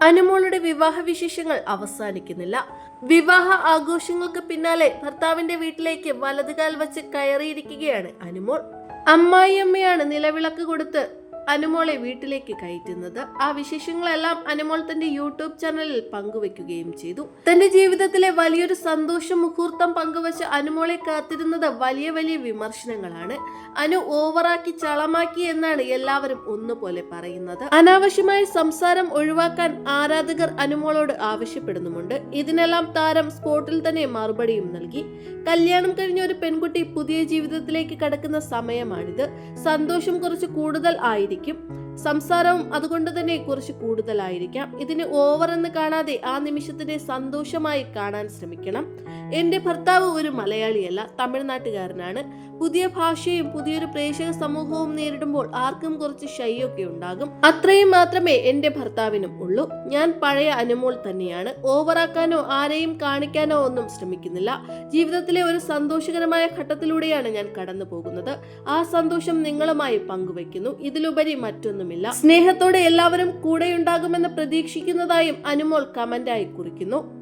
അനുമോളുടെ വിവാഹ വിശേഷങ്ങൾ അവസാനിക്കുന്നില്ല. വിവാഹ ആഘോഷങ്ങൾക്ക് പിന്നാലെ ഭർത്താവിന്റെ വീട്ടിലേക്ക് വലതുകാൽ വച്ച് കയറിയിരിക്കുകയാണ് അനുമോൾ. അമ്മായിയമ്മയാണ് നിലവിളക്ക് കൊടുത്ത് അനുമോളെ വീട്ടിലേക്ക് കയറ്റുന്നത്. ആ വിശേഷങ്ങളെല്ലാം അനുമോൾ തന്റെ യൂട്യൂബ് ചാനലിൽ പങ്കുവെക്കുകയും ചെയ്തു. തന്റെ ജീവിതത്തിലെ വലിയൊരു സന്തോഷ മുഹൂർത്തം പങ്കുവച്ച് അനുമോളെ കാത്തിരുന്നത് വലിയ വലിയ വിമർശനങ്ങളാണ്. അനു ഓവറാക്കി ചളമാക്കി എന്നാണ് എല്ലാവരും ഒന്നുപോലെ പറയുന്നത്. അനാവശ്യമായ സംസാരം ഒഴിവാക്കാൻ ആരാധകർ അനുമോളോട് ആവശ്യപ്പെടുന്നുമുണ്ട്. ഇതിനെല്ലാം താരം സ്പോട്ടിൽ തന്നെ മറുപടിയും നൽകി. കല്യാണം കഴിഞ്ഞ ഒരു പെൺകുട്ടി പുതിയ ജീവിതത്തിലേക്ക് കടക്കുന്ന സമയമാണിത്. സന്തോഷം കുറച്ച് കൂടുതൽ ആയിരിക്കും, സംസാരവും അതുകൊണ്ട് തന്നെ കുറച്ച് കൂടുതലായിരിക്കാം. ഇതിന് ഓവർ എന്ന് കാണാതെ ആ നിമിഷത്തിനെ സന്തോഷമായി കാണാൻ ശ്രമിക്കണം. എന്റെ ഭർത്താവ് ഒരു മലയാളിയല്ല, തമിഴ്നാട്ടുകാരനാണ്. പുതിയ ഭാഷയും പുതിയൊരു പ്രേക്ഷക സമൂഹവും നേരിടുമ്പോൾ ആർക്കും കുറച്ച് ഷൈയൊക്കെ ഉണ്ടാകും. അത്രയും മാത്രമേ എന്റെ ഭർത്താവിനും ഉള്ളൂ. ഞാൻ പഴയ അനുമോൾ തന്നെയാണ്. ഓവറാക്കാനോ ആരെയും കാണിക്കാനോ ഒന്നും ശ്രമിക്കുന്നില്ല. ജീവിതത്തിലെ ഒരു സന്തോഷകരമായ ഘട്ടത്തിലൂടെയാണ് ഞാൻ കടന്നു പോകുന്നത്. ആ സന്തോഷം നിങ്ങളുമായി പങ്കുവയ്ക്കുന്നു. ഇതിലുപരി മറ്റൊന്നുമില്ല. സ്നേഹത്തോടെ എല്ലാവരും കൂടെയുണ്ടാകുമെന്ന് പ്രതീക്ഷിക്കുന്നതായും അനുമോൾ കമന്റായി കുറിക്കുന്നു.